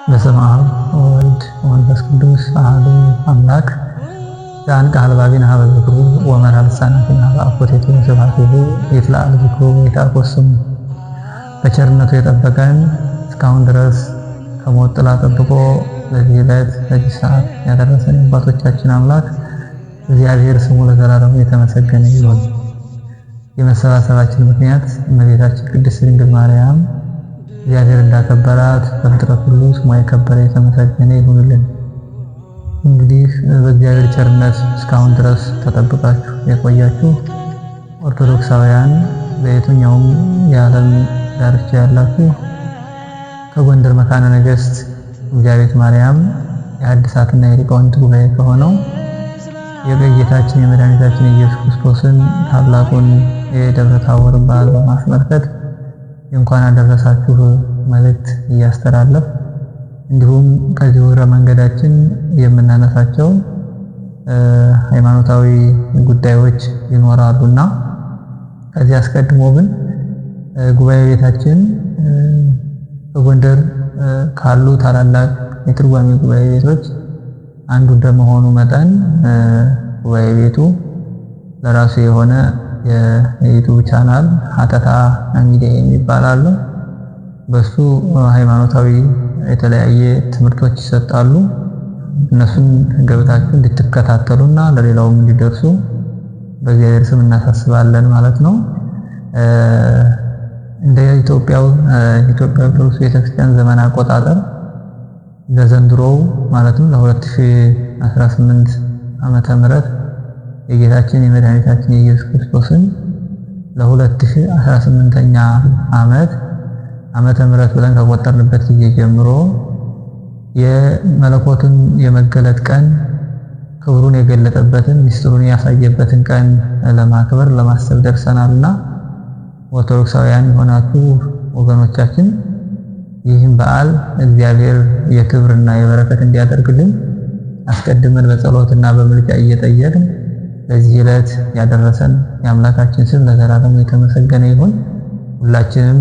በስመ አብ ወወልድ ወመንፈስ ቅዱስ አሐዱ አምላክ ዘአንቀ ኀበባቢነ ኀበ ዝክሩ ወመርሐ ልሳናቲነ በአኮቴቱ ስብሐቲሁ ይትለዓል ዝክሩ ወይትዐኮስ ስሙ። በቸርነቱ የጠበቀን እስካሁን ድረስ ከሞት ጥላ ጠብቆ በዚህ ዕለት በዚህ ሰዓት ያደረሰን አባቶቻችን አምላክ እግዚአብሔር ስሙ ለዘላለሙ የተመሰገነ ይሁን። የመሰባሰባችን ምክንያት እመቤታችን ቅድስት ድንግል ማርያም እግዚአብሔር እንዳከበራት በፍጥረት ሁሉ ስሟ የከበረ የተመሰገነ ይሁንልን። እንግዲህ በእግዚአብሔር ቸርነት እስካሁን ድረስ ተጠብቃችሁ የቆያችሁ ኦርቶዶክሳውያን በየትኛውም የዓለም ዳርቻ ያላችሁ ከጎንደር መካነ ነገሥት እግዚአብሔር ማርያም የሐዲሳትና የሊቃውንት ጉባኤ ከሆነው የጌታችን የመድኃኒታችን የኢየሱስ ክርስቶስን ታላቁን የደብረ ታቦርን በዓል በማስመልከት እንኳን አደረሳችሁ መልእክት እያስተላለፍ እንዲሁም ከዚህ ወረ መንገዳችን የምናነሳቸው ሃይማኖታዊ ጉዳዮች ይኖራሉና ከዚህ አስቀድሞ ግን ጉባኤ ቤታችን በጎንደር ካሉ ታላላቅ የትርጓሜ ጉባኤ ቤቶች አንዱ እንደመሆኑ መጠን ጉባኤ ቤቱ ለራሱ የሆነ የዩቲዩብ ቻናል ሀተታ ሚዲያ የሚባል አለ። በሱ ሃይማኖታዊ የተለያየ ትምህርቶች ይሰጣሉ። እነሱን ገብታችሁ እንድትከታተሉና ለሌላውም እንዲደርሱ በእግዚአብሔር ስም እናሳስባለን ማለት ነው። እንደ ኢትዮጵያ ኦርቶዶክስ ቤተክርስቲያን ዘመን አቆጣጠር ለዘንድሮው ማለትም ለ2018 ዓመተ ምህረት የጌታችን የመድኃኒታችን የኢየሱስ ክርስቶስን ለ2018ኛ ዓመተ ምህረት ብለን ከቆጠርንበት ጊዜ ጀምሮ የመለኮትን የመገለጥ ቀን ክብሩን የገለጠበትን ምስጢሩን ያሳየበትን ቀን ለማክበር ለማሰብ ደርሰናልና ኦርቶዶክሳውያን የሆናችሁ ወገኖቻችን ይህን በዓል እግዚአብሔር የክብርና የበረከት እንዲያደርግልን አስቀድመን በጸሎትና በምልጃ እየጠየቅን ለዚህ ዕለት ያደረሰን የአምላካችን ስም ለዘላለሙ የተመሰገነ ይሁን። ሁላችንም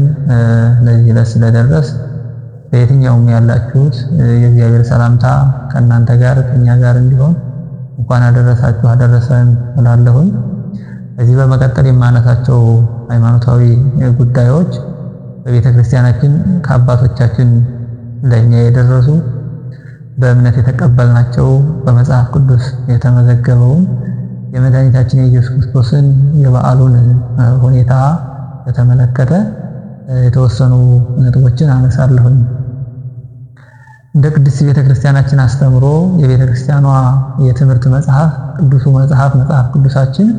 ለዚህ ዕለት ስለደረስ በየትኛውም ያላችሁት የእግዚአብሔር ሰላምታ ከእናንተ ጋር ከኛ ጋር እንዲሆን እንኳን አደረሳችሁ አደረሰን እላለሁኝ። ከዚህ በመቀጠል የማነሳቸው ሃይማኖታዊ ጉዳዮች በቤተ ክርስቲያናችን ከአባቶቻችን ለኛ የደረሱ በእምነት የተቀበልናቸው በመጽሐፍ ቅዱስ የተመዘገበውን የመድኃኒታችን የኢየሱስ ክርስቶስን የበዓሉን ሁኔታ በተመለከተ የተወሰኑ ነጥቦችን አነሳለሁኝ። እንደ ቅድስት ቤተ ክርስቲያናችን አስተምሮ የቤተ ክርስቲያኗ የትምህርት መጽሐፍ ቅዱሱ መጽሐፍ ቅዱሳችን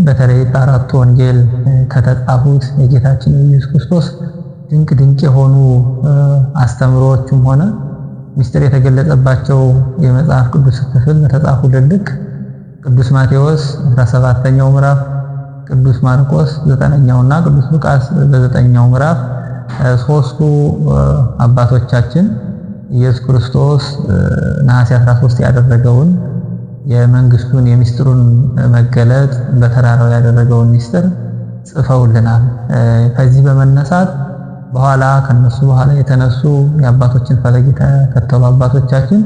በተለይ በአራቱ ወንጌል ከተጻፉት የጌታችን የኢየሱስ ክርስቶስ ድንቅ የሆኑ አስተምሮዎችም ሆነ ምስጢር የተገለጸባቸው የመጽሐፍ ቅዱስ ክፍል በተጻፉልን ልክ ቅዱስ ማቴዎስ 17ኛው ምዕራፍ፣ ቅዱስ ማርቆስ 9ኛውና ቅዱስ ሉቃስ በ9ኛው ምዕራፍ ሶስቱ አባቶቻችን ኢየሱስ ክርስቶስ ነሐሴ 13 ያደረገውን የመንግስቱን የምስጢሩን መገለጥ በተራራው ያደረገውን ምስጢር ጽፈውልናል። ከዚህ በመነሳት በኋላ ከነሱ በኋላ የተነሱ የአባቶችን ፈለግ የተከተሉ አባቶቻችን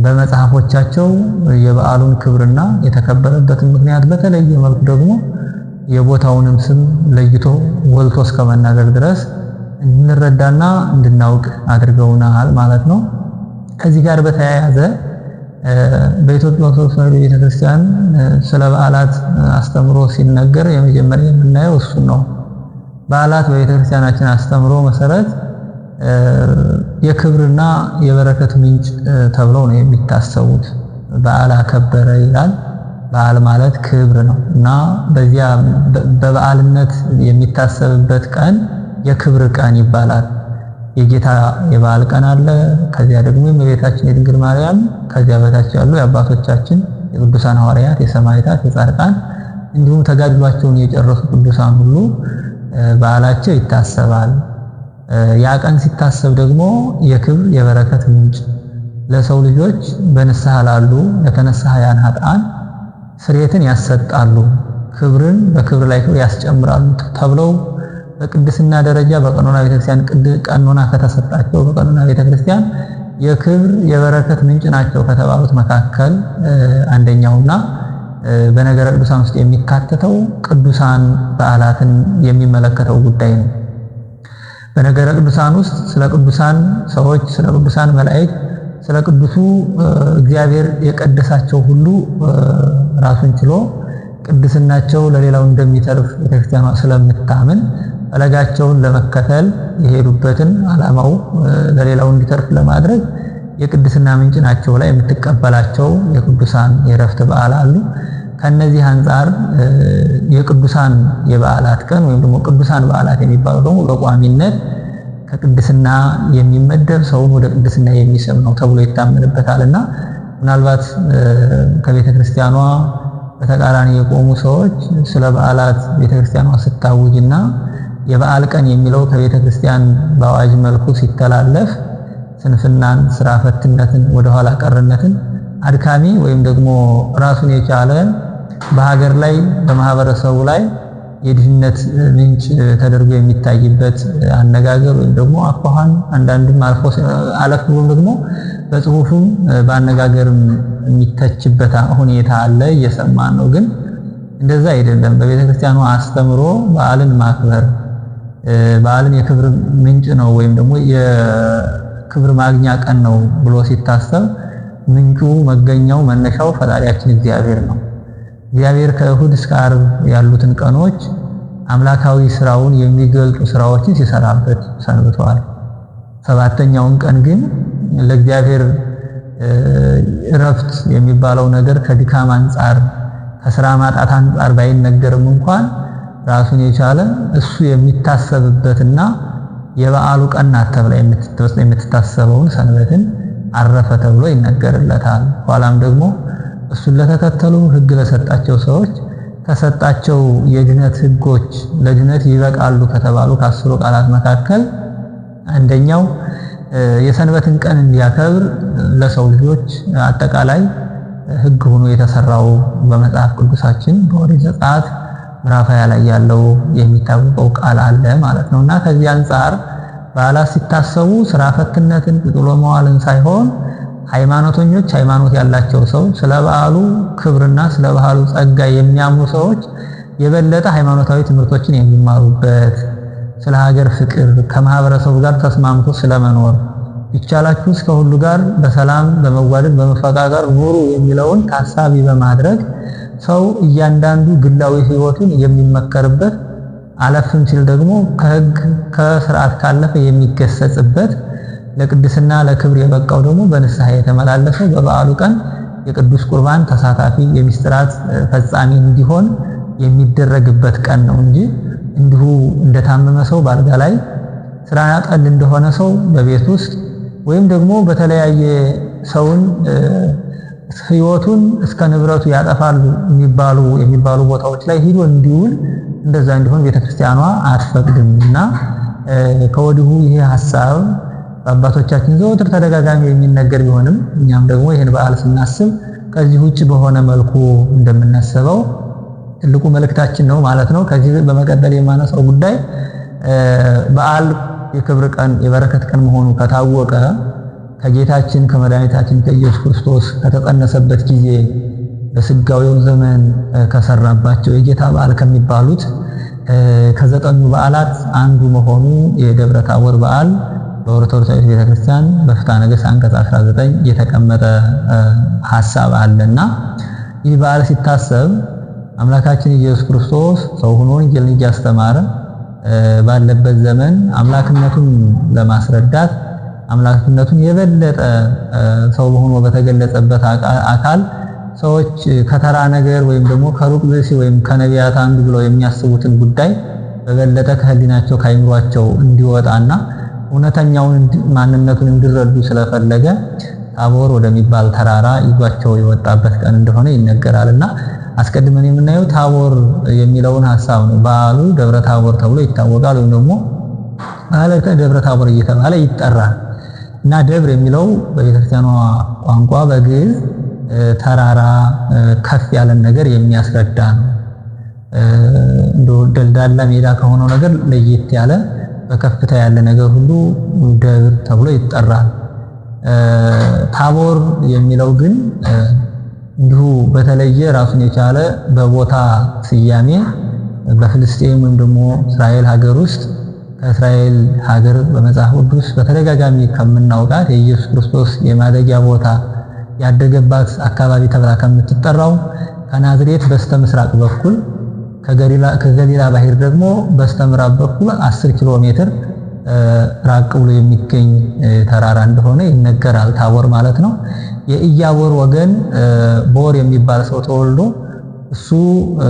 በመጽሐፎቻቸው የበዓሉን ክብርና የተከበረበትን ምክንያት በተለየ መልኩ ደግሞ የቦታውንም ስም ለይቶ ወልቶ እስከመናገር ድረስ እንድንረዳና እንድናውቅ አድርገውናል ማለት ነው። ከዚህ ጋር በተያያዘ በኢትዮጵያ ኦርቶዶክስ ተዋሕዶ ቤተክርስቲያን ስለ በዓላት አስተምሮ ሲነገር የመጀመሪያ የምናየው እሱን ነው። በዓላት በቤተክርስቲያናችን አስተምሮ መሰረት የክብርና የበረከት ምንጭ ተብለው ነው የሚታሰቡት። በዓል አከበረ ይላል። በዓል ማለት ክብር ነው እና በዚያ በበዓልነት የሚታሰብበት ቀን የክብር ቀን ይባላል። የጌታ የበዓል ቀን አለ። ከዚያ ደግሞ የእመቤታችን የድንግል ማርያም፣ ከዚያ በታች ያሉ የአባቶቻችን የቅዱሳን ሐዋርያት፣ የሰማዕታት፣ የጻድቃን እንዲሁም ተጋድሏቸውን የጨረሱ ቅዱሳን ሁሉ በዓላቸው ይታሰባል። ያ ቀን ሲታሰብ ደግሞ የክብር የበረከት ምንጭ ለሰው ልጆች በንስሐ ላሉ ለተነሳያን ኃጥአን ስርየትን ያሰጣሉ፣ ክብርን በክብር ላይ ክብር ያስጨምራሉ ተብለው በቅድስና ደረጃ በቀኖና ቤተክርስቲያን ቀኖና ከተሰጣቸው በቀኖና ቤተክርስቲያን የክብር የበረከት ምንጭ ናቸው ከተባሉት መካከል አንደኛውና በነገረ ቅዱሳን ውስጥ የሚካተተው ቅዱሳን በዓላትን የሚመለከተው ጉዳይ ነው። በነገረ ቅዱሳን ውስጥ ስለ ቅዱሳን ሰዎች፣ ስለ ቅዱሳን መላእክት፣ ስለ ቅዱሱ እግዚአብሔር የቀደሳቸው ሁሉ ራሱን ችሎ ቅድስናቸው ለሌላው እንደሚተርፍ ቤተክርስቲያኗ ስለምታምን ፈለጋቸውን ለመከተል የሄዱበትን ዓላማው ለሌላው እንዲተርፍ ለማድረግ የቅድስና ምንጭ ናቸው ላይ የምትቀበላቸው የቅዱሳን የዕረፍት በዓል አሉ። ከነዚህ አንፃር የቅዱሳን የበዓላት ቀን ወይም ደግሞ ቅዱሳን በዓላት የሚባለው ደግሞ በቋሚነት ከቅድስና የሚመደብ ሰውን ወደ ቅድስና የሚስብ ነው ተብሎ ይታመንበታልና ምናልባት ከቤተ ክርስቲያኗ በተቃራኒ የቆሙ ሰዎች ስለ በዓላት ቤተ ክርስቲያኗ ስታውጅና የበዓል ቀን የሚለው ከቤተ ክርስቲያን በአዋጅ መልኩ ሲተላለፍ ስንፍናን፣ ስራ ፈትነትን፣ ወደኋላ ቀርነትን፣ አድካሚ ወይም ደግሞ ራሱን የቻለ በሀገር ላይ በማህበረሰቡ ላይ የድህነት ምንጭ ተደርጎ የሚታይበት አነጋገር ወይም ደግሞ አኳኋን አንዳንድም አለፍ ብሎም ደግሞ በጽሁፍም በአነጋገርም የሚተችበት ሁኔታ አለ፣ እየሰማን ነው። ግን እንደዛ አይደለም። በቤተ ክርስቲያኗ አስተምሮ በዓልን ማክበር በዓልን የክብር ምንጭ ነው ወይም ደግሞ የክብር ማግኛ ቀን ነው ብሎ ሲታሰብ ምንጩ መገኛው መነሻው ፈጣሪያችን እግዚአብሔር ነው። እግዚአብሔር ከእሁድ እስከ ዓርብ ያሉትን ቀኖች አምላካዊ ስራውን የሚገልጡ ስራዎችን ሲሰራበት ሰንብተዋል። ሰባተኛውን ቀን ግን ለእግዚአብሔር እረፍት የሚባለው ነገር ከድካም አንጻር ከስራ ማጣት አንጻር ባይነገርም እንኳን ራሱን የቻለ እሱ የሚታሰብበትና የበዓሉ ቀን ናት ተብላ የምትታሰበውን ሰንበትን አረፈ ተብሎ ይነገርለታል። ኋላም ደግሞ እሱን ለተከተሉ ሕግ ለሰጣቸው ሰዎች ከሰጣቸው የድነት ሕጎች ለድነት ይበቃሉ ከተባሉ ከ10 ቃላት መካከል አንደኛው የሰንበትን ቀን እንዲያከብር ለሰው ልጆች አጠቃላይ ሕግ ሆኖ የተሰራው በመጽሐፍ ቅዱሳችን በኦሪት ዘጸአት ምዕራፍ 20 ላይ ያለው የሚታወቀው ቃል አለ ማለት ነውና ከዚህ አንጻር በዓላት ሲታሰቡ ስራ ፈትነትን ጥሎ መዋልን ሳይሆን ሃይማኖተኞች ሃይማኖት ያላቸው ሰዎች ስለ በዓሉ ክብርና ስለ በዓሉ ጸጋ የሚያምኑ ሰዎች የበለጠ ሃይማኖታዊ ትምህርቶችን የሚማሩበት ስለ ሀገር ፍቅር ከማህበረሰቡ ጋር ተስማምቶ ስለመኖር ይቻላችሁ እስከ ሁሉ ጋር በሰላም በመዋደድ በመፈቃቀር ኑሩ የሚለውን ታሳቢ በማድረግ ሰው እያንዳንዱ ግላዊ ህይወቱን የሚመከርበት አለፍም ሲል ደግሞ ከህግ ከስርዓት ካለፈ የሚገሰጽበት ለቅድስና ለክብር የበቃው ደግሞ በንስሐ የተመላለሰው በበዓሉ ቀን የቅዱስ ቁርባን ተሳታፊ የሚስጥራት ፈጻሚ እንዲሆን የሚደረግበት ቀን ነው እንጂ እንዲሁ እንደታመመ ሰው ባልጋ ላይ ስራ ያጣል እንደሆነ ሰው በቤት ውስጥ ወይም ደግሞ በተለያየ ሰውን ህይወቱን እስከ ንብረቱ ያጠፋሉ የሚባሉ ቦታዎች ላይ ሂዶ እንዲውል እንደዛ እንዲሆን ቤተክርስቲያኗ አትፈቅድምና ከወዲሁ ይሄ ሐሳብ በአባቶቻችን ዘወትር ተደጋጋሚ የሚነገር ቢሆንም እኛም ደግሞ ይሄን በዓል ስናስብ ከዚህ ውጭ በሆነ መልኩ እንደምናስበው ትልቁ መልእክታችን ነው ማለት ነው። ከዚህ በመቀጠል የማነሳው ጉዳይ በዓል የክብር ቀን የበረከት ቀን መሆኑ ከታወቀ ከጌታችን ከመድኃኒታችን ከኢየሱስ ክርስቶስ ከተጸነሰበት ጊዜ በስጋዊው ዘመን ከሰራባቸው የጌታ በዓል ከሚባሉት ከዘጠኙ በዓላት አንዱ መሆኑ የደብረ ታቦር በዓል በኦርቶዶክስ ቤተክርስቲያን በፍትሐ ነገሥት አንቀጽ 19 የተቀመጠ ሐሳብ አለና ይህ በዓል ሲታሰብ አምላካችን ኢየሱስ ክርስቶስ ሰው ሆኖ ወንጌልን እያስተማረ ባለበት ዘመን አምላክነቱን ለማስረዳት አምላክነቱን የበለጠ ሰው ሆኖ በተገለጸበት አካል ሰዎች ከተራ ነገር ወይም ደግሞ ከሩቅ ብእሲ ወይም ከነቢያት አንዱ ብለው የሚያስቡትን ጉዳይ በበለጠ ከህሊናቸው ከአይምሯቸው እንዲወጣና እውነተኛውን ማንነቱን እንዲረዱ ስለፈለገ ታቦር ወደሚባል ተራራ ይዟቸው የወጣበት ቀን እንደሆነ ይነገራልና አስቀድመን የምናየው ታቦር የሚለውን ሐሳብ ነው። በዓሉ ደብረ ታቦር ተብሎ ይታወቃል ወይም ደግሞ በዓለ ደብረ ታቦር እየተባለ ይጠራል እና ደብር የሚለው በቤተክርስቲያኗ ቋንቋ በግዕዝ ተራራ ከፍ ያለን ነገር የሚያስረዳ ነው። እንደ ደልዳላ ሜዳ ከሆነው ነገር ለየት ያለ በከፍታ ያለ ነገር ሁሉ ደብር ተብሎ ይጠራል። ታቦር የሚለው ግን እንዲሁ በተለየ ራሱን የቻለ በቦታ ስያሜ በፍልስጤም ወይም ደግሞ እስራኤል ሀገር ውስጥ ከእስራኤል ሀገር በመጽሐፍ ቅዱስ በተደጋጋሚ ከምናውቃት የኢየሱስ ክርስቶስ የማደጊያ ቦታ ያደገባት አካባቢ ተብላ ከምትጠራው ከናዝሬት በስተ ምስራቅ በኩል ከገሊላ ባህር ደግሞ በስተ ምዕራብ በኩል 10 ኪሎ ሜትር ራቅ ብሎ የሚገኝ ተራራ እንደሆነ ይነገራል። ታቦር ማለት ነው። የኢያቦር ወገን ቦር የሚባል ሰው ተወልዶ እሱ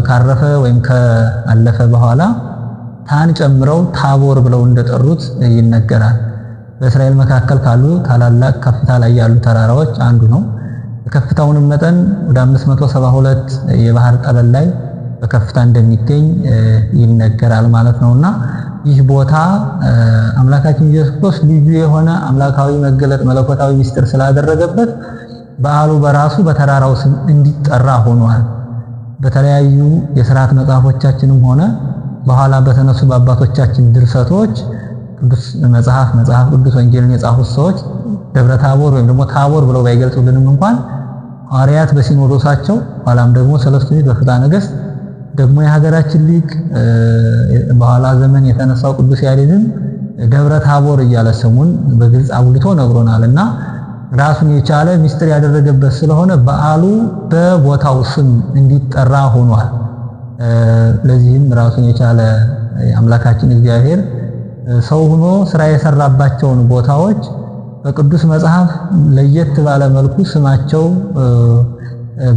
ካረፈ ወይም ካለፈ በኋላ ታን ጨምረው ታቦር ብለው እንደጠሩት ይነገራል። በእስራኤል መካከል ካሉ ታላላቅ ከፍታ ላይ ያሉ ተራራዎች አንዱ ነው። የከፍታውንም መጠን ወደ 572 የባህር ጠለል ላይ በከፍታ እንደሚገኝ ይነገራል ማለት ነውና ይህ ቦታ አምላካችን ኢየሱስ ክርስቶስ ልዩ የሆነ አምላካዊ መገለጥ መለኮታዊ ምስጢር ስላደረገበት በዓሉ በራሱ በተራራው ስም እንዲጠራ ሆኗል። በተለያዩ የሥርዓት መጽሐፎቻችንም ሆነ በኋላ በተነሱ በአባቶቻችን ድርሰቶች ቅዱስ መጽሐፍ ቅዱስ ወንጌልን የጻፉት ሰዎች ደብረ ታቦር ወይም ደግሞ ታቦር ብለው ባይገልጹልንም እንኳን ሐዋርያት በሲኖዶሳቸው ኋላም ደግሞ ሰለስቱ ምዕት በፍትሐ ነገሥት ደግሞ የሀገራችን ሊቅ በኋላ ዘመን የተነሳው ቅዱስ ያሬድም ደብረ ታቦር እያለ ስሙን በግልጽ አጉልቶ ነግሮናልና ራሱን የቻለ ምስጢር ያደረገበት ስለሆነ በዓሉ በቦታው ስም እንዲጠራ ሆኗል። ለዚህም ራሱን የቻለ አምላካችን እግዚአብሔር ሰው ሆኖ ስራ የሰራባቸውን ቦታዎች በቅዱስ መጽሐፍ ለየት ባለ መልኩ ስማቸው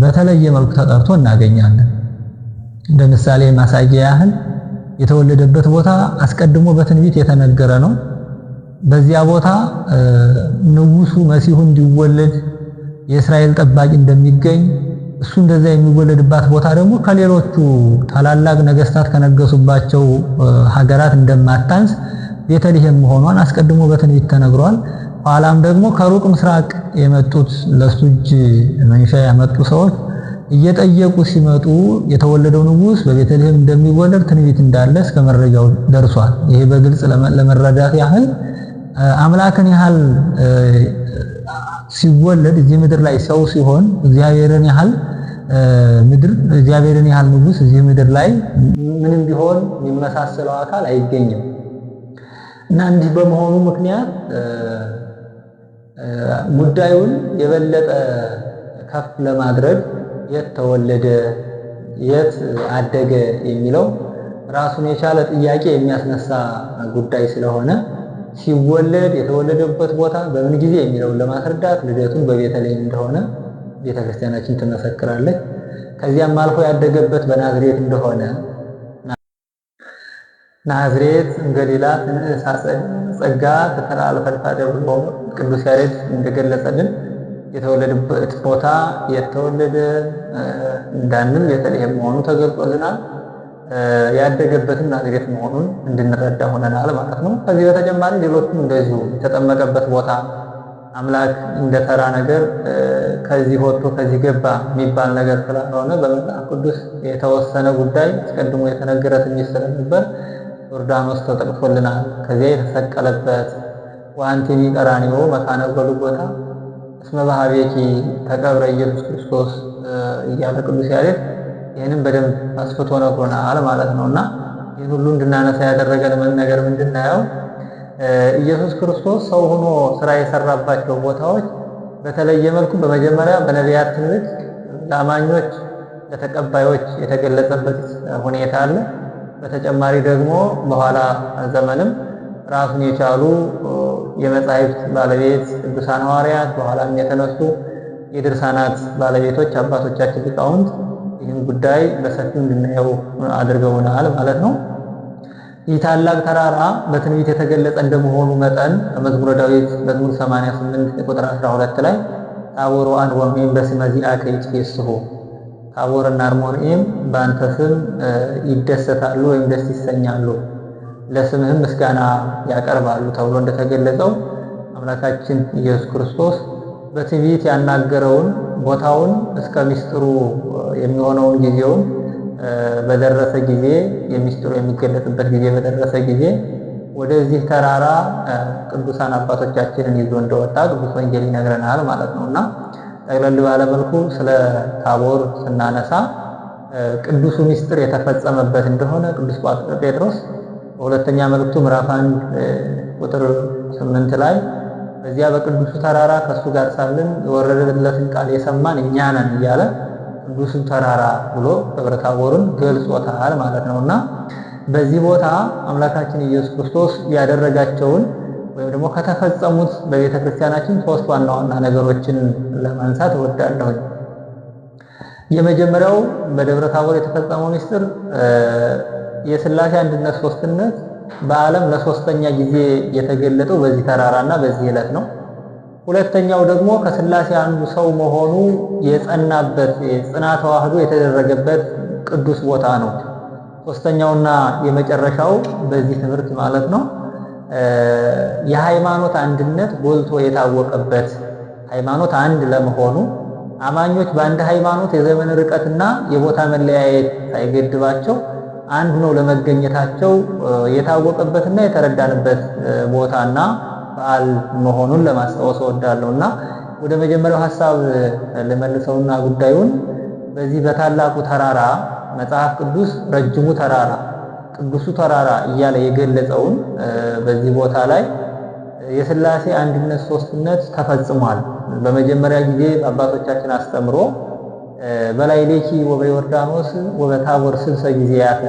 በተለየ መልኩ ተጠርቶ እናገኛለን። እንደ ምሳሌ ማሳያ ያህል የተወለደበት ቦታ አስቀድሞ በትንቢት የተነገረ ነው። በዚያ ቦታ ንጉሱ መሲሁ እንዲወለድ የእስራኤል ጠባቂ እንደሚገኝ እሱ እንደዛ የሚወለድባት ቦታ ደግሞ ከሌሎቹ ታላላቅ ነገስታት ከነገሱባቸው ሀገራት እንደማታንስ ቤተልሔም መሆኗን አስቀድሞ በትንቢት ተነግሯል። ኋላም ደግሞ ከሩቅ ምስራቅ የመጡት ለሱ እጅ መንሻ ያመጡ ሰዎች እየጠየቁ ሲመጡ የተወለደው ንጉስ በቤተልሔም እንደሚወለድ ትንቢት እንዳለ እስከ መረጃው ደርሷል። ይሄ በግልጽ ለመረዳት ያህል አምላክን ያህል ሲወለድ እዚህ ምድር ላይ ሰው ሲሆን እግዚአብሔርን ያህል ንጉስ እዚህ ምድር ላይ ምንም ቢሆን የሚመሳሰለው አካል አይገኝም እና እንዲህ በመሆኑ ምክንያት ጉዳዩን የበለጠ ከፍ ለማድረግ የት ተወለደ የት አደገ የሚለው ራሱን የቻለ ጥያቄ የሚያስነሳ ጉዳይ ስለሆነ ሲወለድ የተወለደበት ቦታ በምን ጊዜ የሚለውን ለማስረዳት ልደቱን በቤተልሔም እንደሆነ ቤተክርስቲያናችን ትመሰክራለች። ከዚያም አልፎ ያደገበት በናዝሬት እንደሆነ ናዝሬት እንገሊላ ጸጋ ተተላልፈልፋ ደብሎ ቅዱስ ያሬድ እንደገለጸልን የተወለደበት ቦታ የተወለደ እንዳንል ቤተልሔም መሆኑ ተገልጾልናል። ያደገበትም ናዝሬት መሆኑን እንድንረዳ ሆነናል ማለት ነው። ከዚህ በተጨማሪ ሌሎችም እንደዚሁ የተጠመቀበት ቦታ አምላክ እንደተራ ነገር ከዚህ ወጥቶ ከዚህ ገባ የሚባል ነገር ስላልሆነ በመጽሐፍ ቅዱስ የተወሰነ ጉዳይ አስቀድሞ የተነገረ ትንቢት ስለነበር ዮርዳኖስ ተጠቅሶልናል። ከዚያ የተሰቀለበት ወአንቲኒ ቀራንዮ መካነ ጎልጎታ እስመ በኀቤኪ ተቀብረ ኢየሱስ ክርስቶስ እያለ ቅዱስ ያሬድ ይህንን በደንብ አስፍቶ ነግሮናል ማለት ነውና ይህን ሁሉ እንድናነሳ ያደረገን ነገር ምንድነው? ኢየሱስ ክርስቶስ ሰው ሆኖ ስራ የሰራባቸው ቦታዎች በተለየ መልኩ በመጀመሪያ በነቢያት ትንቢት ለአማኞች ለተቀባዮች የተገለጸበት ሁኔታ አለ። በተጨማሪ ደግሞ በኋላ ዘመንም ራሱን የቻሉ የመጻሕፍት ባለቤት ቅዱሳን ሐዋርያት በኋላም የተነሱ የድርሳናት ባለቤቶች አባቶቻችን ሊቃውንት ይህን ጉዳይ በሰፊው እንድናየው አድርገውናል ማለት ነው። ይህ ታላቅ ተራራ በትንቢት የተገለጸ እንደመሆኑ መጠን በመዝሙረ ዳዊት መዝሙር 88 ቁጥር 12 ላይ ታቦር ወአርሞንዔም በስመ ዚአከ ይትፌስሑ ታቦርና አርሞንዔም በአንተ ስም ይደሰታሉ ወይም ደስ ይሰኛሉ ለስምህም ምስጋና ያቀርባሉ ተብሎ እንደተገለጸው አምላካችን ኢየሱስ ክርስቶስ በትንቢት ያናገረውን ቦታውን እስከ ምስጢሩ የሚሆነውን ጊዜውን በደረሰ ጊዜ የሚስጥሩ የሚገለጽበት ጊዜ በደረሰ ጊዜ ወደዚህ ተራራ ቅዱሳን አባቶቻችንን ይዞ እንደወጣ ቅዱስ ወንጌል ይነግረናል ማለት ነውና ጠቅለል ባለ መልኩ ስለ ታቦር ስናነሳ ቅዱሱ ሚስጥር የተፈጸመበት እንደሆነ ቅዱስ ጴጥሮስ በሁለተኛ መልእክቱ ምዕራፍ 1 ቁጥር 8 ላይ በዚያ በቅዱሱ ተራራ ከሱ ጋር ሳለን የወረደለትን ቃል የሰማን እኛ ነን እያለ ቅዱሱ ተራራ ብሎ ደብረ ታቦርን ገልጾታል ማለት ነውና በዚህ ቦታ አምላካችን ኢየሱስ ክርስቶስ ያደረጋቸውን ወይም ደግሞ ከተፈጸሙት በቤተ ክርስቲያናችን ሶስት ዋና ዋና ነገሮችን ለማንሳት እወዳለሁ። የመጀመሪያው በደብረ ታቦር የተፈጸመው ምስጢር የሥላሴ አንድነት ሶስትነት በዓለም ለሶስተኛ ጊዜ የተገለጠው በዚህ ተራራና በዚህ ዕለት ነው። ሁለተኛው ደግሞ ከሥላሴ አንዱ ሰው መሆኑ የጸናበት ጽና ተዋህዶ የተደረገበት ቅዱስ ቦታ ነው። ሶስተኛውና የመጨረሻው በዚህ ትምህርት ማለት ነው የሃይማኖት አንድነት ጎልቶ የታወቀበት ሃይማኖት አንድ ለመሆኑ አማኞች በአንድ ሃይማኖት የዘመን ርቀትና የቦታ መለያየት ሳይገድባቸው አንድ ነው ለመገኘታቸው የታወቀበትና የተረዳንበት ቦታና በዓል መሆኑን ለማስታወስ እወዳለሁና ወደ መጀመሪያው ሐሳብ ለመልሰውና ጉዳዩን በዚህ በታላቁ ተራራ መጽሐፍ ቅዱስ ረጅሙ ተራራ ቅዱሱ ተራራ እያለ የገለጸውን በዚህ ቦታ ላይ የሥላሴ አንድነት ሶስትነት ተፈጽሟል። በመጀመሪያ ጊዜ አባቶቻችን አስተምሮ በላዕሌኪ ወበዮርዳኖስ ወበታቦር 60 ጊዜያት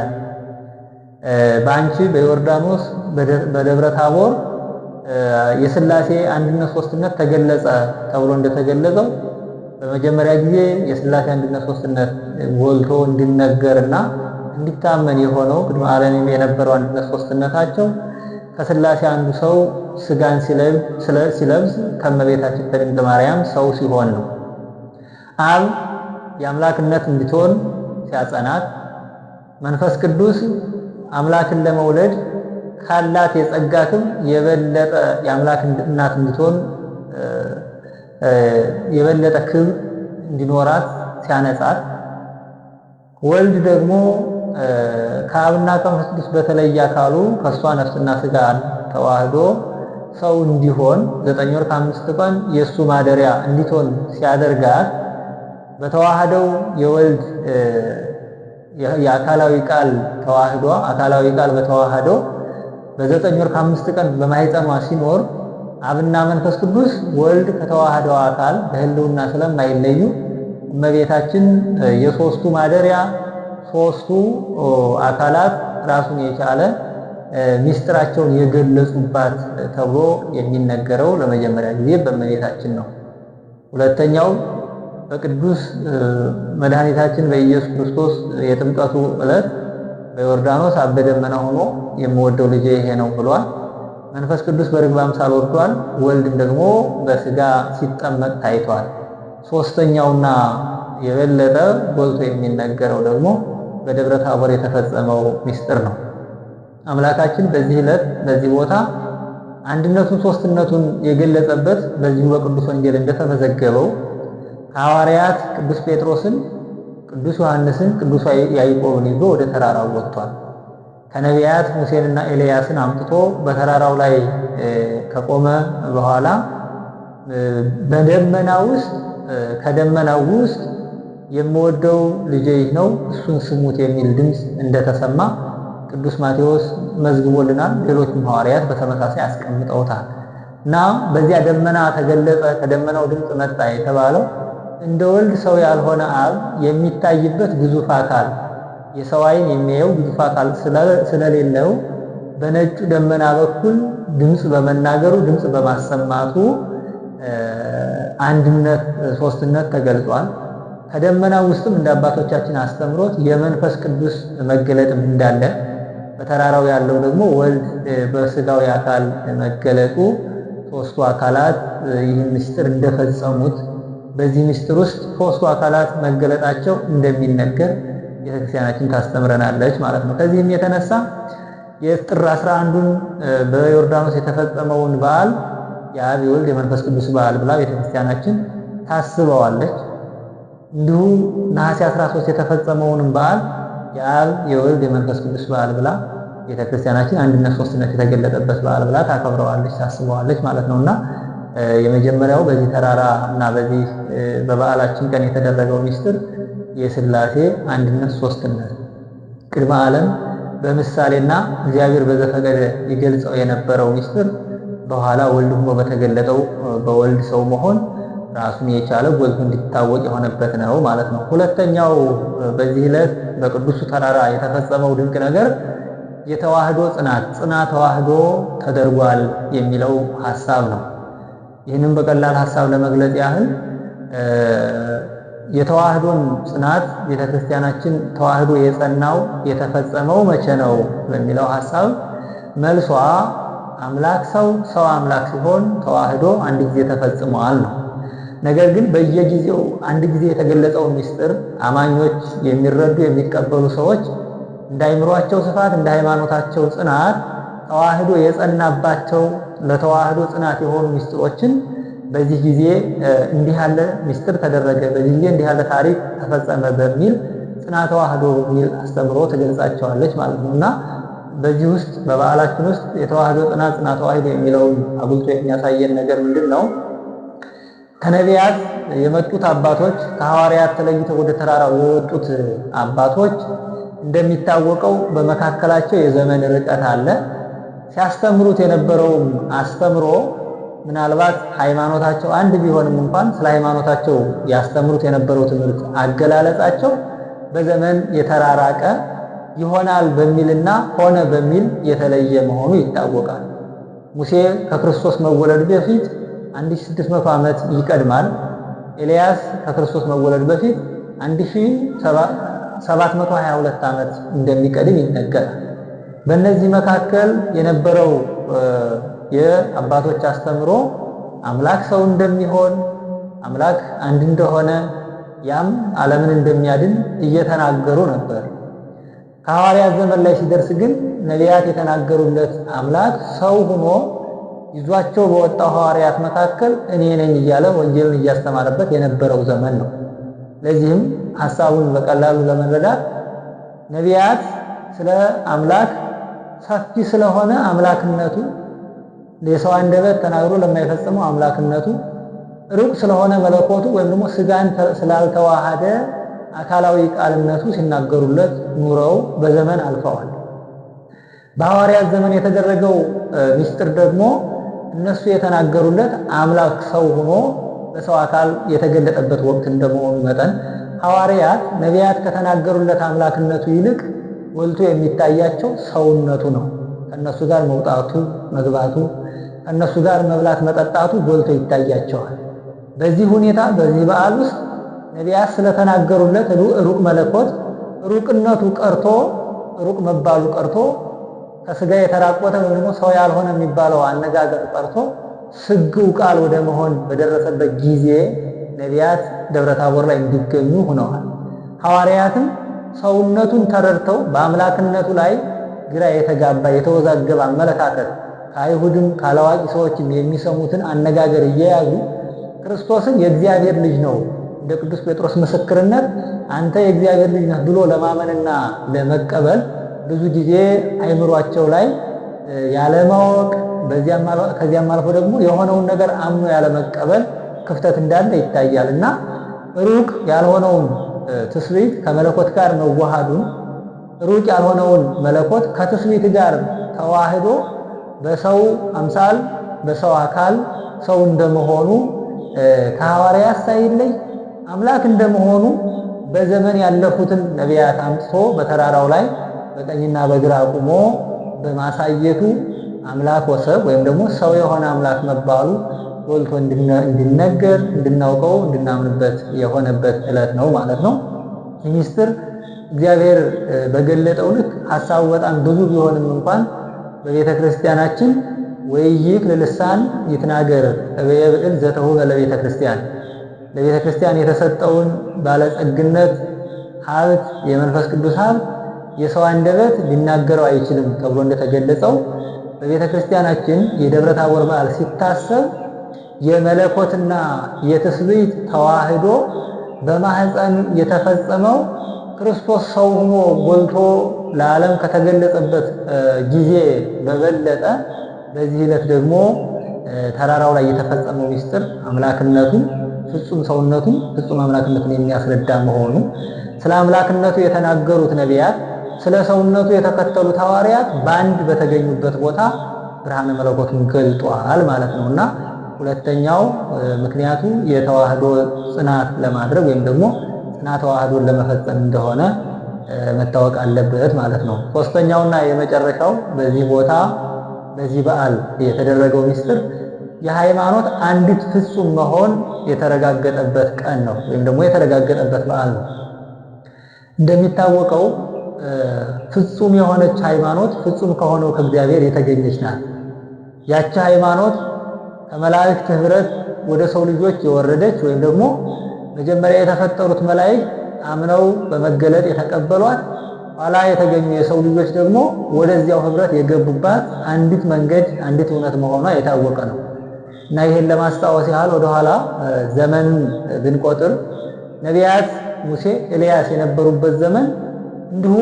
በአንቺ በዮርዳኖስ በደብረ ታቦር የሥላሴ አንድነት ሶስትነት ተገለጸ ተብሎ እንደተገለጸው በመጀመሪያ ጊዜ የሥላሴ አንድነት ሶስትነት ጎልቶ እንዲነገርና እንዲታመን የሆነው ቅድመ ዓለም የነበረው አንድነት ሶስትነታቸው ከሥላሴ አንዱ ሰው ስጋን ሲለብስ ከመቤታችን ከድንግል ማርያም ሰው ሲሆን ነው። አብ የአምላክነት እንድትሆን ሲያጸናት፣ መንፈስ ቅዱስ አምላክን ለመውለድ ካላት የጸጋ ክብር የበለጠ የአምላክ እናት እንድትሆን የበለጠ ክብር እንዲኖራት ሲያነጻት፣ ወልድ ደግሞ ከአብና ከመንፈስ ቅዱስ በተለየ አካሉ ከሷ ነፍስና ስጋ ተዋህዶ ሰው እንዲሆን 9 ወር ከ5 ቀን የሱ ማደሪያ እንዲሆን ሲያደርጋት በተዋህደው የወልድ የአካላዊ ቃል ተዋህዶ አካላዊ ቃል በተዋህዶ በ9 ወር ከ5 ቀን በማህፀኗ ሲኖር አብና መንፈስ ቅዱስ ወልድ ከተዋህደው አካል በህልውና ስለማይለዩ እመቤታችን የሶስቱ ማደሪያ ሶስቱ አካላት ራሱን የቻለ ሚስጥራቸውን የገለጹባት ተብሎ የሚነገረው ለመጀመሪያ ጊዜ በእመቤታችን ነው። ሁለተኛው በቅዱስ መድኃኒታችን በኢየሱስ ክርስቶስ የጥምቀቱ ዕለት በዮርዳኖስ አብ በደመና ሆኖ የምወደው ልጄ ይሄ ነው ብሏል። መንፈስ ቅዱስ በርግብ አምሳል ወርዷል። ወልድም ደግሞ በስጋ ሲጠመቅ ታይቷል። ሶስተኛውና የበለጠ ጎልቶ የሚነገረው ደግሞ በደብረ ታቦር የተፈጸመው ምስጢር ነው። አምላካችን በዚህ ዕለት በዚህ ቦታ አንድነቱን ሶስትነቱን የገለጸበት በዚሁ በቅዱስ ወንጌል እንደተመዘገበው ከሐዋርያት ቅዱስ ጴጥሮስን፣ ቅዱስ ዮሐንስን፣ ቅዱስ ያዕቆብን ይዞ ወደ ተራራው ወጥቷል። ከነቢያት ሙሴንና ኤልያስን አምጥቶ በተራራው ላይ ከቆመ በኋላ በደመና ውስጥ ከደመናው ውስጥ የምወደው ልጄ ይህ ነው እሱን ስሙት የሚል ድምፅ እንደተሰማ ቅዱስ ማቴዎስ መዝግቦልናል። ሌሎችም ሐዋርያት በተመሳሳይ አስቀምጠውታል። እና በዚያ ደመና ተገለጸ፣ ከደመናው ድምፅ መጣ የተባለው እንደ ወልድ ሰው ያልሆነ አብ የሚታይበት ግዙፍ አካል የሰው ዓይን የሚያየው ግዙፍ አካል ስለሌለው በነጩ ደመና በኩል ድምፅ በመናገሩ ድምፅ በማሰማቱ አንድነት ሶስትነት ተገልጿል። ከደመናው ውስጥም እንደ አባቶቻችን አስተምሮት የመንፈስ ቅዱስ መገለጥም እንዳለ በተራራው ያለው ደግሞ ወልድ በስጋዊ አካል መገለጡ ሶስቱ አካላት ይህን ምስጢር እንደፈጸሙት በዚህ ምስጢር ውስጥ ሶስቱ አካላት መገለጣቸው እንደሚነገር ቤተክርስቲያናችን ታስተምረናለች ማለት ነው። ከዚህም የተነሳ የጥር 11ን በዮርዳኖስ የተፈጸመውን በዓል የአብ የወልድ የመንፈስ ቅዱስ በዓል ብላ ቤተክርስቲያናችን ታስበዋለች። እንዲሁ ነሐሴ 13 የተፈጸመውን በዓል የአብ የወልድ የመንፈስ ቅዱስ በዓል ብላ ቤተክርስቲያናችን አንድነት ሶስትነት የተገለጠበት በዓል ብላ ታከብረዋለች፣ ታስበዋለች ማለት ነውና የመጀመሪያው በዚህ ተራራ እና በዚህ በበዓላችን ቀን የተደረገው ምስጢር የሥላሴ አንድነት ሶስትነት ቅድመ ዓለም በምሳሌና እግዚአብሔር በዘፈቀደ ይገልጸው የነበረው ምስጢር በኋላ ወልድ ሆኖ በተገለጠው በወልድ ሰው መሆን ራሱን የቻለ ጎልቶ እንዲታወቅ የሆነበት ነው ማለት ነው። ሁለተኛው በዚህ ዕለት በቅዱሱ ተራራ የተፈጸመው ድንቅ ነገር የተዋህዶ ጽና ተዋህዶ ተደርጓል የሚለው ሐሳብ ነው። ይህንን በቀላል ሐሳብ ለመግለጽ ያህል የተዋህዶን ጽናት ቤተክርስቲያናችን ተዋህዶ የጸናው የተፈጸመው መቼ ነው ለሚለው ሐሳብ መልሷ አምላክ ሰው ሰው አምላክ ሲሆን ተዋህዶ አንድ ጊዜ ተፈጽሟል ነው። ነገር ግን በየጊዜው አንድ ጊዜ የተገለጸው ምስጢር አማኞች የሚረዱ የሚቀበሉ ሰዎች እንዳይምሯቸው ስፋት እንደ ሃይማኖታቸው ጽናት ተዋህዶ የጸናባቸው ለተዋህዶ ጽናት የሆኑ ምስጢሮችን በዚህ ጊዜ እንዲህ ያለ ምስጢር ተደረገ፣ በዚህ ጊዜ እንዲህ ያለ ታሪክ ተፈጸመ በሚል ጽና ተዋህዶ በሚል አስተምሮ ትገልጻቸዋለች ማለት ነውና በዚህ ውስጥ በበዓላችን ውስጥ የተዋህዶ ጽና ተዋህዶ የሚለውን አጉልቶ የሚያሳየን ነገር ምንድነው? ከነቢያት የመጡት አባቶች ከሐዋርያት ተለይተው ወደ ተራራው የወጡት አባቶች እንደሚታወቀው በመካከላቸው የዘመን ርቀት አለ። ሲያስተምሩት የነበረው አስተምሮ ምናልባት ሃይማኖታቸው አንድ ቢሆንም እንኳን ስለ ሃይማኖታቸው ያስተምሩት የነበረው ትምህርት አገላለጻቸው በዘመን የተራራቀ ይሆናል በሚልና ሆነ በሚል የተለየ መሆኑ ይታወቃል። ሙሴ ከክርስቶስ መወለድ በፊት 1600 ዓመት ይቀድማል። ኤልያስ ከክርስቶስ መወለድ በፊት 1722 ዓመት እንደሚቀድም ይነገራል። በእነዚህ መካከል የነበረው የአባቶች አስተምሮ አምላክ ሰው እንደሚሆን አምላክ አንድ እንደሆነ ያም ዓለምን እንደሚያድን እየተናገሩ ነበር። ከሐዋርያት ዘመን ላይ ሲደርስ ግን ነቢያት የተናገሩለት አምላክ ሰው ሆኖ ይዟቸው በወጣው ሐዋርያት መካከል እኔ ነኝ እያለ ወንጌልን እያስተማረበት የነበረው ዘመን ነው። ለዚህም ሐሳቡን በቀላሉ ለመረዳት ነቢያት ስለ አምላክ ሰፊ ስለሆነ አምላክነቱ ለሰው አንደበት ተናግሮ ለማይፈጽመው አምላክነቱ ሩቅ ስለሆነ መለኮቱ ወይም ደግሞ ስጋን ስላልተዋሃደ አካላዊ ቃልነቱ ሲናገሩለት ኑረው በዘመን አልፈዋል። በሐዋርያት ዘመን የተደረገው ምስጢር ደግሞ እነሱ የተናገሩለት አምላክ ሰው ሆኖ በሰው አካል የተገለጠበት ወቅት እንደመሆኑ መጠን ሐዋርያት ነቢያት ከተናገሩለት አምላክነቱ ይልቅ ጎልቶ የሚታያቸው ሰውነቱ ነው። ከነሱ ጋር መውጣቱ መግባቱ፣ ከነሱ ጋር መብላት መጠጣቱ ጎልቶ ይታያቸዋል። በዚህ ሁኔታ በዚህ በዓል ውስጥ ነቢያት ስለተናገሩለት ሩቅ መለኮት ሩቅነቱ ቀርቶ ሩቅ መባሉ ቀርቶ ከስጋ የተራቆተ ወይም ደግሞ ሰው ያልሆነ የሚባለው አነጋገር ቀርቶ ስግው ቃል ወደ መሆን በደረሰበት ጊዜ ነቢያት ደብረ ታቦር ላይ እንዲገኙ ሆነዋል። ሐዋርያትም ሰውነቱን ተረድተው በአምላክነቱ ላይ ግራ የተጋባ የተወዛገበ አመለካከት ከአይሁድም ካላዋቂ ሰዎችም የሚሰሙትን አነጋገር እየያዙ ክርስቶስን የእግዚአብሔር ልጅ ነው እንደ ቅዱስ ጴጥሮስ ምስክርነት አንተ የእግዚአብሔር ልጅ ነህ ብሎ ለማመንና ለመቀበል ብዙ ጊዜ አይምሯቸው ላይ ያለማወቅ ከዚያም አልፎ ደግሞ የሆነውን ነገር አምኖ ያለመቀበል ክፍተት እንዳለ ይታያልና ሩቅ ያልሆነውን ትስብእት ከመለኮት ጋር መዋሃዱን ሩቅ ያልሆነውን መለኮት ከትስብእት ጋር ተዋህዶ በሰው አምሳል በሰው አካል ሰው እንደመሆኑ ከሐዋርያት ሳይለይ አምላክ እንደመሆኑ በዘመን ያለፉትን ነቢያት አምጥቶ በተራራው ላይ በቀኝና በግራ ቆሞ በማሳየቱ አምላክ ወሰብ ወይም ደግሞ ሰው የሆነ አምላክ መባሉ ጎልቶ እንዲነገር እንድናውቀው እንድናምንበት የሆነበት ዕለት ነው ማለት ነው። ይህ ምስጢር እግዚአብሔር በገለጠው ልክ ሐሳቡ በጣም ብዙ ቢሆንም እንኳን በቤተ ክርስቲያናችን ወይይክ ለልሳን ይትናገር በየብዕል ዘተውበ ለቤተ ክርስቲያን ለቤተ ክርስቲያን የተሰጠውን ባለጸግነት ሀብት የመንፈስ ቅዱስ ሀብት የሰው አንደበት ሊናገረው አይችልም ተብሎ እንደተገለጸው በቤተ ክርስቲያናችን የደብረ ታቦር በዓል ሲታሰብ የመለኮትና የትስብእት ተዋህዶ በማህፀን የተፈጸመው ክርስቶስ ሰው ሆኖ ጎልቶ ለዓለም ከተገለጸበት ጊዜ በበለጠ በዚህ ዕለት ደግሞ ተራራው ላይ የተፈጸመው ምስጢር አምላክነቱን ፍጹም ሰውነቱን ፍጹም አምላክነቱን የሚያስረዳ መሆኑ ስለ አምላክነቱ የተናገሩት ነቢያት ስለ ሰውነቱ የተከተሉት ሐዋርያት በአንድ በተገኙበት ቦታ ብርሃነ መለኮቱን ገልጧል ማለት ነውና ሁለተኛው ምክንያቱ የተዋህዶ ጽናት ለማድረግ ወይም ደግሞ ጽናተ ተዋህዶን ለመፈጸም እንደሆነ መታወቅ አለበት ማለት ነው። ሶስተኛውና የመጨረሻው በዚህ ቦታ በዚህ በዓል የተደረገው ምስጢር የሃይማኖት አንዲት ፍጹም መሆን የተረጋገጠበት ቀን ነው ወይም ደግሞ የተረጋገጠበት በዓል ነው። እንደሚታወቀው ፍጹም የሆነች ሃይማኖት ፍጹም ከሆነው ከእግዚአብሔር የተገኘች ናት። ያቺ ሃይማኖት ከመላእክት ኅብረት ወደ ሰው ልጆች የወረደች ወይም ደግሞ መጀመሪያ የተፈጠሩት መላእክት አምነው በመገለጥ የተቀበሏት ኋላ የተገኙ የሰው ልጆች ደግሞ ወደዚያው ኅብረት የገቡባት አንዲት መንገድ አንዲት እውነት መሆኗ የታወቀ ነው እና ይሄን ለማስታወስ ያህል ወደ ኋላ ዘመንን ብንቆጥር ነቢያት ሙሴ፣ ኤልያስ የነበሩበት ዘመን እንዲሁ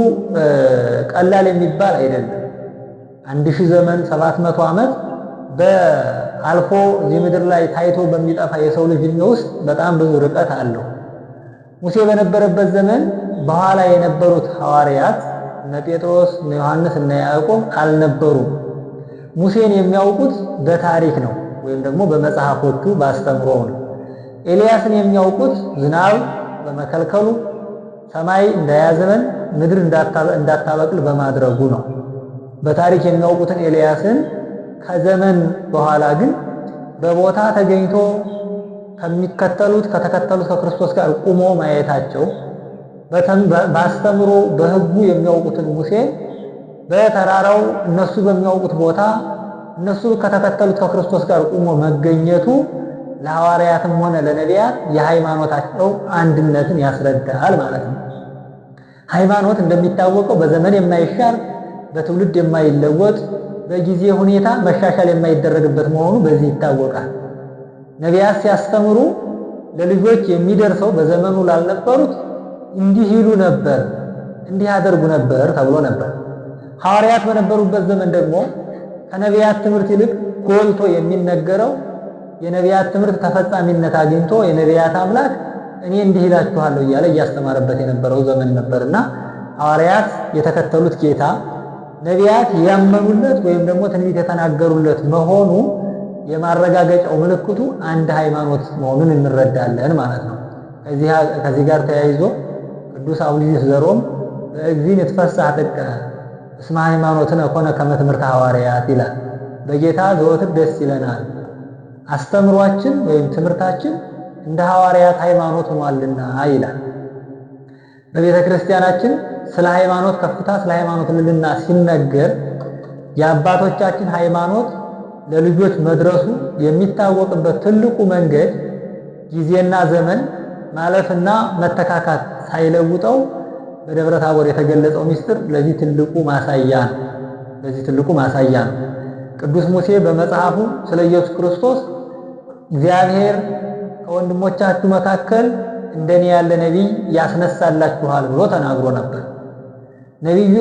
ቀላል የሚባል አይደለም። 1000 ዘመን 700 ዓመት በአልፎ እዚህ ምድር ላይ ታይቶ በሚጠፋ የሰው ልጅ ውስጥ በጣም ብዙ ርቀት አለው። ሙሴ በነበረበት ዘመን በኋላ የነበሩት ሐዋርያት እነ ጴጥሮስ፣ እነ ዮሐንስ፣ እነ ያዕቆብ አልነበሩም። ሙሴን የሚያውቁት በታሪክ ነው ወይም ደግሞ በመጽሐፎቹ ባስተምሮው ነው። ኤልያስን የሚያውቁት ዝናብ በመከልከሉ ሰማይ እንዳያዘመን ምድር እንዳታበቅል በማድረጉ ነው። በታሪክ የሚያውቁትን ኤልያስን ከዘመን በኋላ ግን በቦታ ተገኝቶ ከተከተሉት ከክርስቶስ ጋር ቁሞ ማየታቸው ባስተምሮ በሕጉ የሚያውቁትን ሙሴ በተራራው እነሱ በሚያውቁት ቦታ እነሱ ከተከተሉት ከክርስቶስ ጋር ቁሞ መገኘቱ ለሐዋርያትም ሆነ ለነቢያት የሃይማኖታቸው አንድነትን ያስረዳል ማለት ነው። ሃይማኖት እንደሚታወቀው በዘመን የማይሻር በትውልድ የማይለወጥ በጊዜ ሁኔታ መሻሻል የማይደረግበት መሆኑ በዚህ ይታወቃል። ነቢያት ሲያስተምሩ ለልጆች የሚደርሰው በዘመኑ ላልነበሩት እንዲህ ይሉ ነበር፣ እንዲህ ያደርጉ ነበር ተብሎ ነበር። ሐዋርያት በነበሩበት ዘመን ደግሞ ከነቢያት ትምህርት ይልቅ ጎልቶ የሚነገረው የነቢያት ትምህርት ተፈጻሚነት አግኝቶ የነቢያት አምላክ እኔ እንዲህ ይላችኋለሁ እያለ እያስተማረበት የነበረው ዘመን ነበርና ሐዋርያት የተከተሉት ጌታ ነቢያት ያመኑለት ወይም ደግሞ ትንቢት የተናገሩለት መሆኑ የማረጋገጫው ምልክቱ አንድ ሃይማኖት መሆኑን እንረዳለን ማለት ነው። ከዚህ ጋር ተያይዞ ቅዱስ አቡሊስ ዘሮም በእግዚእነ ይትፈሳህ ጥቀ እስመ ሃይማኖትነ ኮነ ከመ ትምህርተ ሐዋርያት ይላል። በጌታ ዘወትር ደስ ይለናል፣ አስተምሯችን ወይም ትምህርታችን እንደ ሐዋርያት ሃይማኖት ሆኗልና ይላል። በቤተ ክርስቲያናችን ስለ ሃይማኖት ከፍታ ስለ ሃይማኖት ልዕልና ሲነገር የአባቶቻችን ሃይማኖት ለልጆች መድረሱ የሚታወቅበት ትልቁ መንገድ ጊዜና ዘመን ማለፍና መተካካት ሳይለውጠው በደብረ ታቦር የተገለጸው ምስጢር ለዚህ ትልቁ ማሳያ ነው። ቅዱስ ሙሴ በመጽሐፉ ስለ ኢየሱስ ክርስቶስ እግዚአብሔር ከወንድሞቻችሁ መካከል እንደኔ ያለ ነቢይ ያስነሳላችኋል ብሎ ተናግሮ ነበር። ነቢዩ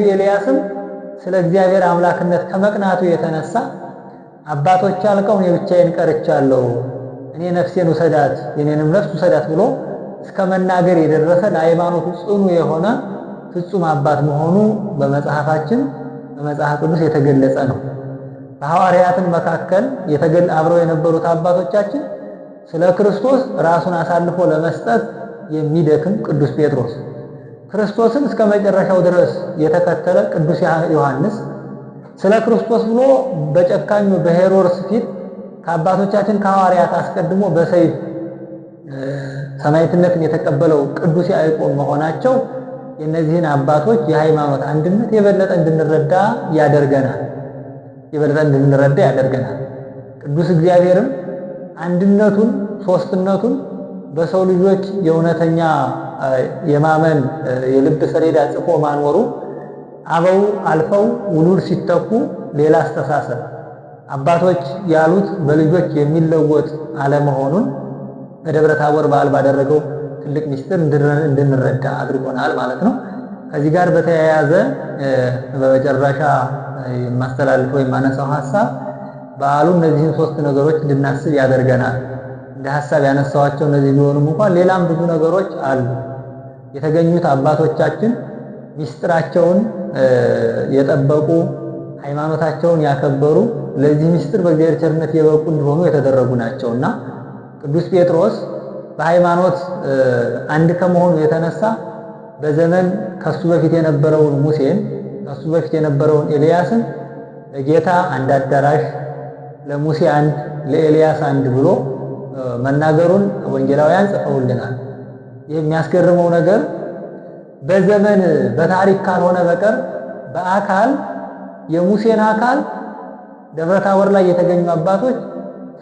ኤልያስም ስለ እግዚአብሔር አምላክነት ከመቅናቱ የተነሳ አባቶች አልቀው እኔ ብቻዬን ቀርቻለሁ፣ እኔ ነፍሴን ውሰዳት የኔንም ነፍስ ውሰዳት ብሎ እስከ መናገር የደረሰ ለሃይማኖቱ ጽኑ የሆነ ፍጹም አባት መሆኑ በመጽሐፋችን በመጽሐፍ ቅዱስ የተገለጸ ነው። በሐዋርያትን መካከል አብረው የነበሩት አባቶቻችን ስለ ክርስቶስ ራሱን አሳልፎ ለመስጠት የሚደክም ቅዱስ ጴጥሮስ፣ ክርስቶስን እስከ መጨረሻው ድረስ የተከተለ ቅዱስ ዮሐንስ፣ ስለ ክርስቶስ ብሎ በጨካኙ በሄሮድስ ፊት ከአባቶቻችን ከሐዋርያት አስቀድሞ በሰይፍ ሰማዕትነትን የተቀበለው ቅዱስ ያዕቆብ መሆናቸው የእነዚህን አባቶች የሃይማኖት አንድነት የበለጠ እንድንረዳ ያደርገናል። ቅዱስ እግዚአብሔርም አንድነቱን ሶስትነቱን በሰው ልጆች የእውነተኛ የማመን የልብ ሰሌዳ ጽፎ ማኖሩ አበው አልፈው ውሉድ ሲተኩ ሌላ አስተሳሰብ አባቶች ያሉት በልጆች የሚለወጥ አለመሆኑን በደብረ ታቦር በዓል ባደረገው ትልቅ ምስጢር እንድንረዳ አድርጎናል ማለት ነው። ከዚህ ጋር በተያያዘ በመጨረሻ የማስተላልፈው የማነሳው ሐሳብ በዓሉ እነዚህን ሶስት ነገሮች እንድናስብ ያደርገናል። እንደ ሐሳብ ያነሳዋቸው እነዚህ ቢሆኑም እንኳን ሌላም ብዙ ነገሮች አሉ። የተገኙት አባቶቻችን ምስጢራቸውን የጠበቁ ሃይማኖታቸውን ያከበሩ ለዚህ ምስጢር በእግዚአብሔር ቸርነት የበቁ እንዲሆኑ የተደረጉ ናቸውና ቅዱስ ጴጥሮስ በሃይማኖት አንድ ከመሆኑ የተነሳ በዘመን ከሱ በፊት የነበረውን ሙሴን ከሱ በፊት የነበረውን ኤልያስን ለጌታ አንድ አዳራሽ፣ ለሙሴ አንድ፣ ለኤልያስ አንድ ብሎ መናገሩን ወንጌላውያን ጽፈውልናል። ይህ የሚያስገርመው ነገር በዘመን በታሪክ ካልሆነ በቀር በአካል የሙሴን አካል ደብረ ታቦር ላይ የተገኙ አባቶች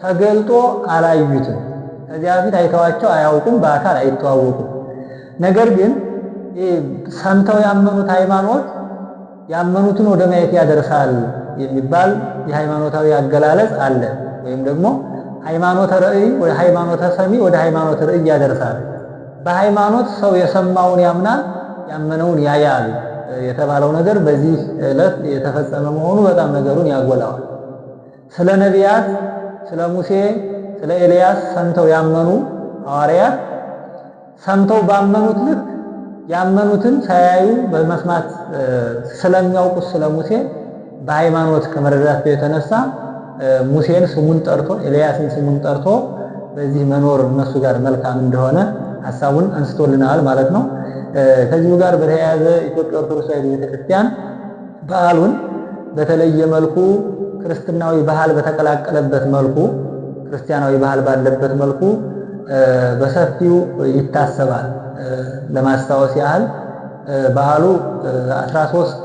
ተገልጦ አላዩትም። ከዚያ በፊት አይተዋቸው አያውቁም፣ በአካል አይተዋወቁም። ነገር ግን ሰምተው ያመኑት ሃይማኖት ያመኑትን ወደ ማየት ያደርሳል የሚባል የሃይማኖታዊ አገላለጽ አለ። ወይም ደግሞ ሃይማኖተ ራእይ ወደ ሃይማኖተ ሰሚ ወደ ሃይማኖተ ራእይ ያደርሳል። በሃይማኖት ሰው የሰማውን ያምናል፣ ያመነውን ያያል የተባለው ነገር በዚህ ዕለት የተፈጸመ መሆኑ በጣም ነገሩን ያጎላዋል። ስለ ነቢያት፣ ስለ ሙሴ፣ ስለ ኤልያስ ሰምተው ያመኑ ሐዋርያት ሰምተው ባመኑት ልክ ያመኑትን ሳያዩ በመስማት ስለሚያውቁት ስለ ሙሴ በሃይማኖት ከመረዳት የተነሳ ሙሴን ስሙን ጠርቶ ኤልያስን ስሙን ጠርቶ በዚህ መኖር እነሱ ጋር መልካም እንደሆነ ሐሳቡን አንስቶልናል ማለት ነው። ከዚሁ ጋር በተያያዘ ኢትዮጵያ ኦርቶዶክስ ተዋሕዶ ቤተክርስቲያን በዓሉን በተለየ መልኩ ክርስቲያናዊ ባህል በተቀላቀለበት መልኩ ክርስቲያናዊ ባህል ባለበት መልኩ በሰፊው ይታሰባል። ለማስታወስ ያህል በዓሉ 13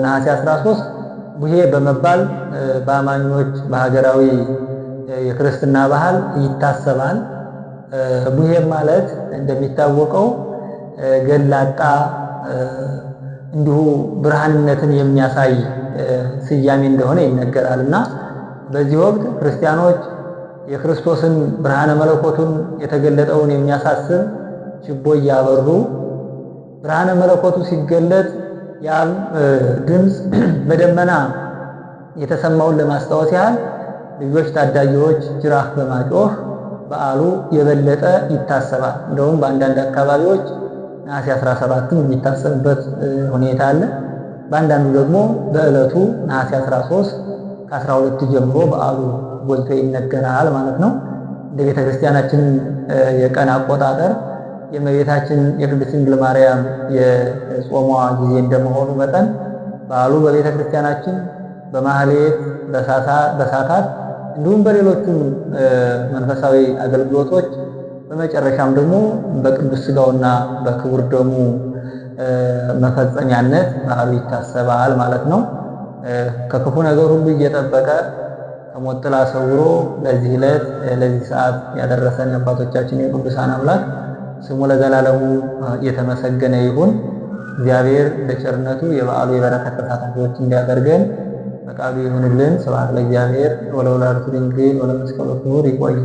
ነሐሴ 13 ቡሄ በመባል በአማኞች በሀገራዊ የክርስትና ባህል ይታሰባል። ቡሄ ማለት እንደሚታወቀው ገላጣ እንዲሁ ብርሃንነትን የሚያሳይ ስያሜ እንደሆነ ይነገራልና በዚህ ወቅት ክርስቲያኖች የክርስቶስን ብርሃነ መለኮቱን የተገለጠውን የሚያሳስብ ችቦ እያበሩ ብርሃነ መለኮቱ ሲገለጥ ያም ድምፅ በደመና የተሰማውን ለማስታወስ ያህል ልጆች ታዳጊዎች ጅራፍ በማጮህ በዓሉ የበለጠ ይታሰባል። እንደውም በአንዳንድ አካባቢዎች ነሐሴ 17ም የሚታሰብበት ሁኔታ አለ። በአንዳንዱ ደግሞ በዕለቱ ነሐሴ 13 ከ12 ጀምሮ በዓሉ ጎልቶ ይነገራል ማለት ነው። እንደ ቤተክርስቲያናችን የቀን አቆጣጠር የእመቤታችን የቅድስት ድንግል ማርያም የጾሟ ጊዜ እንደመሆኑ መጠን በዓሉ በቤተክርስቲያናችን በማህሌት በሰዓታት እንዲሁም በሌሎችም መንፈሳዊ አገልግሎቶች በመጨረሻም ደግሞ በቅዱስ ሥጋውና በክቡር ደሙ መፈጸሚያነት በዓሉ ይታሰባል ማለት ነው። ከክፉ ነገር ሁሉ እየጠበቀ ከሞት ጥላ ሰውሮ ለዚህ ዕለት ለዚህ ሰዓት ያደረሰን አባቶቻችን የቅዱሳን አምላክ ስሙ ለዘላለሙ የተመሰገነ ይሁን። እግዚአብሔር በቸርነቱ የበዓሉ የበረከት ተሳታፊዎች እንዲያደርገን ፈቃዱ ይሁንልን። ስብሐት ለእግዚአብሔር ወለወላዲቱ ድንግል ወለመስቀሉ ክቡር። ይቆይ።